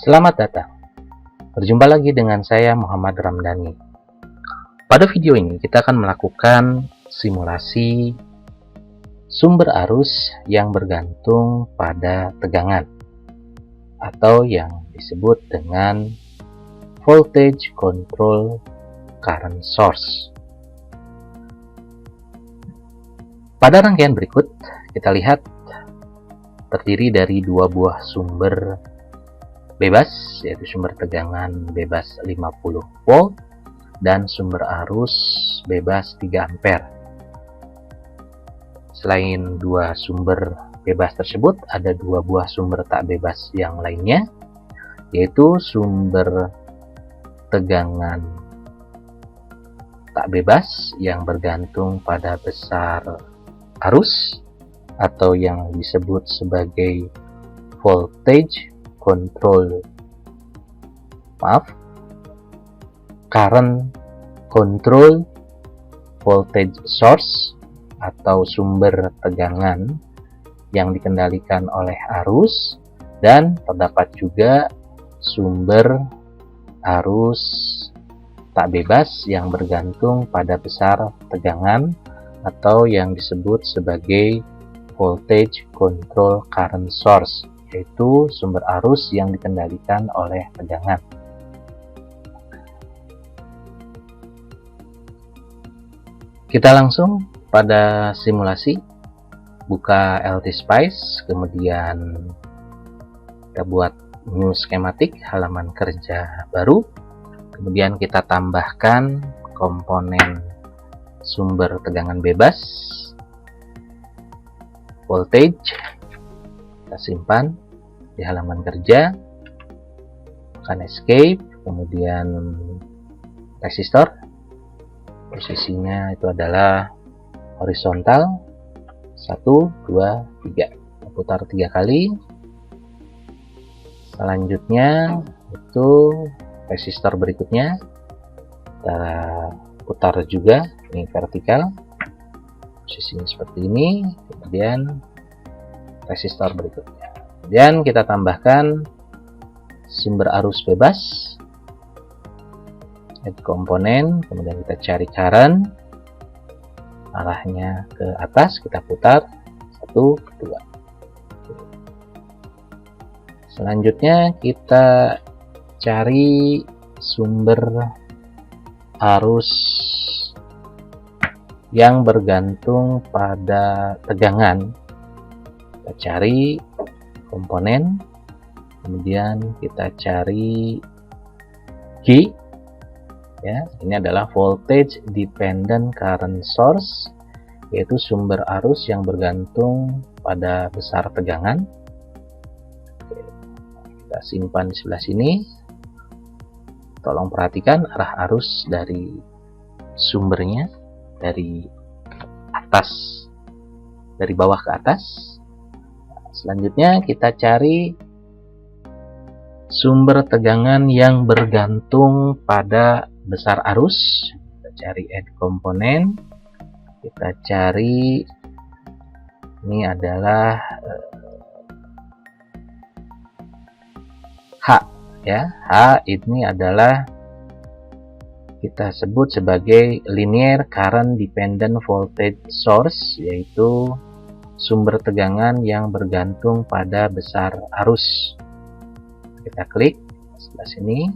Selamat datang. Berjumpa lagi dengan saya Muhammad Ramdhani. Pada video ini kita akan melakukan simulasi sumber arus yang bergantung pada tegangan atau yang disebut dengan voltage control current source. Pada rangkaian berikut kita lihat terdiri dari dua buah sumber bebas, yaitu sumber tegangan bebas 50 volt dan sumber arus bebas 3 ampere. Selain dua sumber bebas tersebut, ada dua buah sumber tak bebas yang lainnya, yaitu sumber tegangan tak bebas yang bergantung pada besar arus atau yang disebut sebagai voltage current control voltage source atau sumber tegangan yang dikendalikan oleh arus, dan terdapat juga sumber arus tak bebas yang bergantung pada besar tegangan atau yang disebut sebagai voltage control current source, yaitu sumber arus yang dikendalikan oleh tegangan. Kita langsung pada simulasi. Buka LTSpice, kemudian kita buat new schematic, halaman kerja baru, kemudian kita tambahkan komponen sumber tegangan bebas voltage, kita simpan di halaman kerja, tekan escape, kemudian resistor, posisinya itu adalah horizontal 1, 2, 3, putar 3 kali. Selanjutnya itu resistor berikutnya kita putar juga, ini vertikal, posisinya seperti ini, kemudian resistor berikutnya. Kemudian kita tambahkan sumber arus bebas, add komponen, kemudian kita cari current, arahnya ke atas, kita putar 1, 2. Selanjutnya kita cari sumber arus yang bergantung pada tegangan. Kita cari komponen, kemudian kita cari G, ya, ini adalah voltage dependent current source, yaitu sumber arus yang bergantung pada besar tegangan. Oke, kita simpan di sebelah sini. Tolong perhatikan arah arus dari sumbernya, dari atas, dari bawah ke atas. Selanjutnya kita cari sumber tegangan yang bergantung pada besar arus. Kita cari add komponen, kita cari, ini adalah H, ya. H ini adalah kita sebut sebagai linear current dependent voltage source, yaitu sumber tegangan yang bergantung pada besar arus. Kita klik sebelah sini.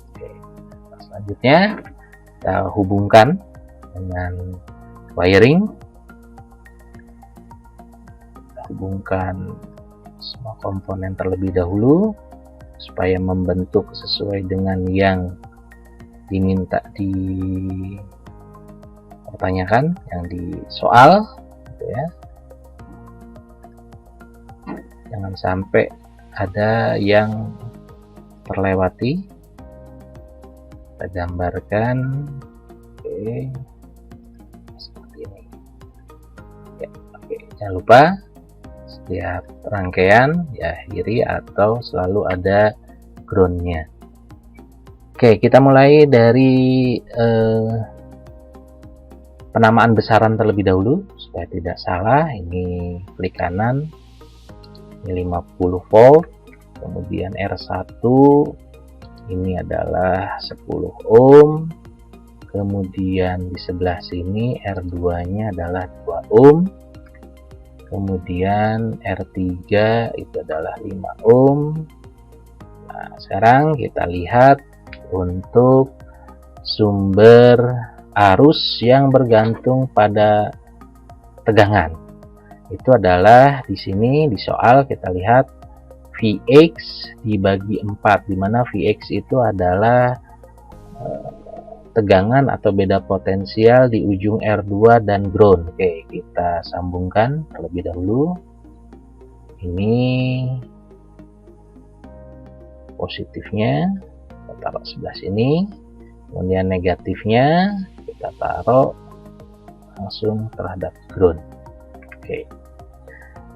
Oke. Selanjutnya kita hubungkan dengan wiring. Kita hubungkan semua komponen terlebih dahulu supaya membentuk sesuai dengan yang diminta dipertanyakan, yang di soal, gitu ya. Jangan sampai ada yang terlewati. Kita gambarkan, oke, seperti ini. Ya, oke. Jangan lupa setiap rangkaian ya akhiri atau selalu ada groundnya. Oke, kita mulai dari penamaan besaran terlebih dahulu supaya tidak salah. Ini klik kanan, ini 50 volt, kemudian R1 ini adalah 10 ohm, kemudian di sebelah sini R2 nya adalah 2 ohm, kemudian R3 itu adalah 5 ohm. Nah, sekarang kita lihat untuk sumber arus yang bergantung pada tegangan. Itu adalah di sini di soal kita lihat Vx dibagi 4, di mana Vx itu adalah tegangan atau beda potensial di ujung R2 dan ground. Oke, kita sambungkan terlebih dahulu. Ini positifnya kita taruh sebelah sini, kemudian negatifnya kita taruh langsung terhadap ground. Oke.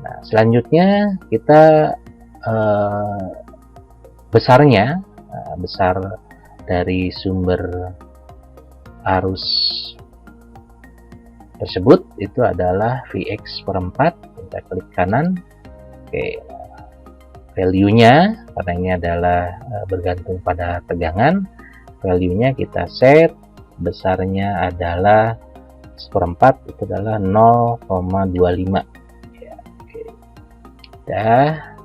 Nah, selanjutnya kita besarnya, besar dari sumber arus tersebut itu adalah Vx per 4. Kita klik kanan. Oke, value-nya karena ini adalah bergantung pada tegangan, value-nya kita set, besarnya adalah 1/4, itu adalah 0,25 ya. Oke, udah,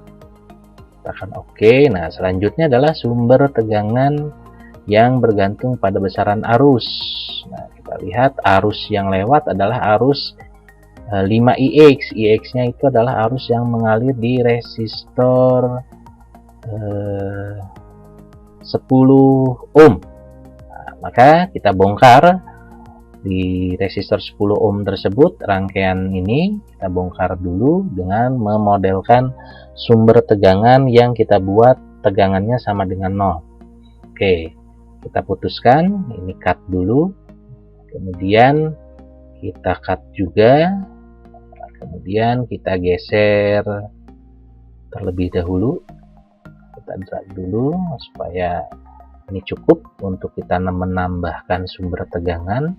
tekan oke. Nah, selanjutnya adalah sumber tegangan yang bergantung pada besaran arus. Nah, kita lihat arus yang lewat adalah arus 5Ix. Ix-nya itu adalah arus yang mengalir di resistor 10 ohm. Nah, maka kita bongkar di resistor 10 ohm tersebut, rangkaian ini kita bongkar dulu dengan memodelkan sumber tegangan yang kita buat tegangannya sama dengan 0. Oke, kita putuskan, ini cut dulu, kemudian kita cut juga, kemudian kita geser terlebih dahulu, kita drag dulu supaya ini cukup untuk kita menambahkan sumber tegangan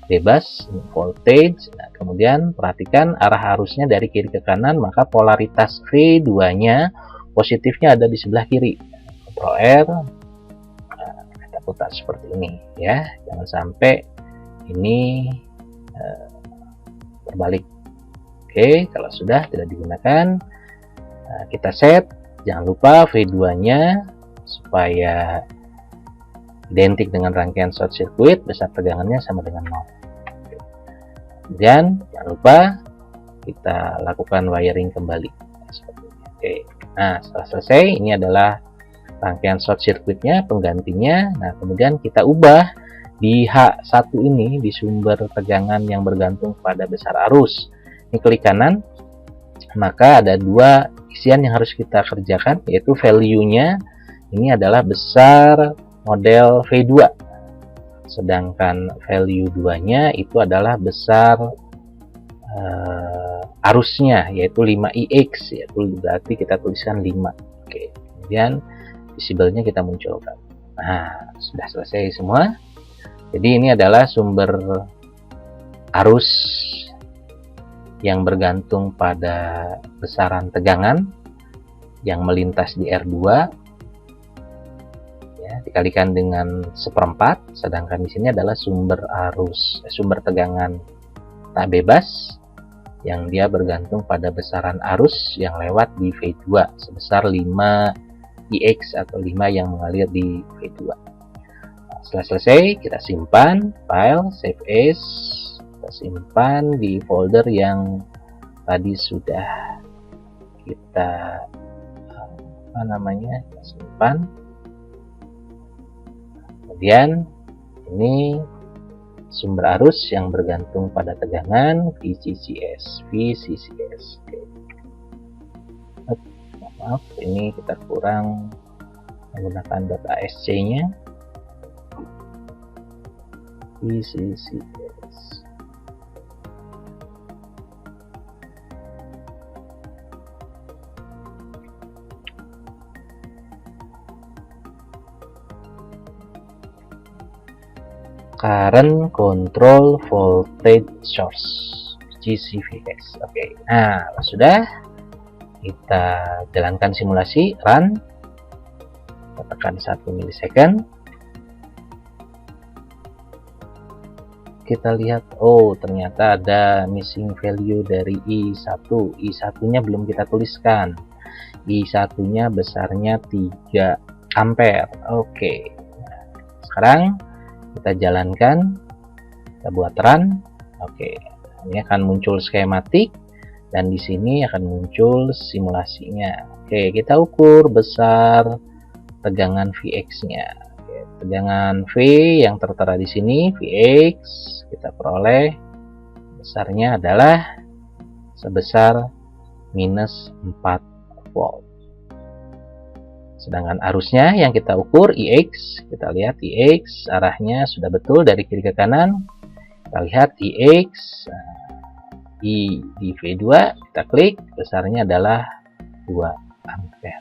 bebas, voltage. Nah, kemudian perhatikan arah arusnya dari kiri ke kanan, maka polaritas V2 nya positifnya ada di sebelah kiri. Ctrl R, nah, kita putar seperti ini ya, jangan sampai ini terbalik. Oke, kalau sudah tidak digunakan, kita set, jangan lupa V2 nya supaya identik dengan rangkaian short circuit, besar tegangannya sama dengan 0. Kemudian jangan lupa kita lakukan wiring kembali seperti ini. Oke, nah setelah selesai, ini adalah rangkaian short circuitnya, penggantinya. Nah, kemudian kita ubah di H1 ini, di sumber tegangan yang bergantung pada besar arus. Ini klik kanan, maka ada dua isian yang harus kita kerjakan, yaitu value-nya ini adalah besar model V2, sedangkan value 2 nya itu adalah besar arusnya, yaitu 5Ix, yaitu berarti kita tuliskan 5. Oke, kemudian visible-nya kita munculkan. Nah, sudah selesai semua. Jadi ini adalah sumber arus yang bergantung pada besaran tegangan yang melintas di R2 ya, dikalikan dengan 1/4, sedangkan di sini adalah sumber sumber tegangan tak bebas yang dia bergantung pada besaran arus yang lewat di V2 sebesar 5Ix atau 5 yang mengalir di V2. Nah, setelah selesai, kita simpan file, save as, kita simpan di folder yang tadi sudah kita simpan. Kemudian ini sumber arus yang bergantung pada tegangan VCCS. Oke. Maaf, ini kita kurang menggunakan data ASC-nya. VCCS. Current Control Voltage Source, GCVS. Oke, nah sudah, Kita jalankan simulasi, run, kita tekan 1 milisecond. Kita lihat, oh ternyata ada missing value dari I1. I1 nya belum kita tuliskan. I1 nya besarnya 3 ampere. Oke, sekarang kita jalankan, kita buat run. Oke, ini akan muncul skematik dan di sini akan muncul simulasinya. Oke, kita ukur besar tegangan Vx-nya. Tegangan V yang tertera di sini, Vx, kita peroleh besarnya adalah sebesar minus 4 volt. Sedangkan arusnya yang kita ukur Ix, kita lihat Ix arahnya sudah betul dari kiri ke kanan. Kita lihat Ix, I di V2, kita klik, besarnya adalah 2 ampere.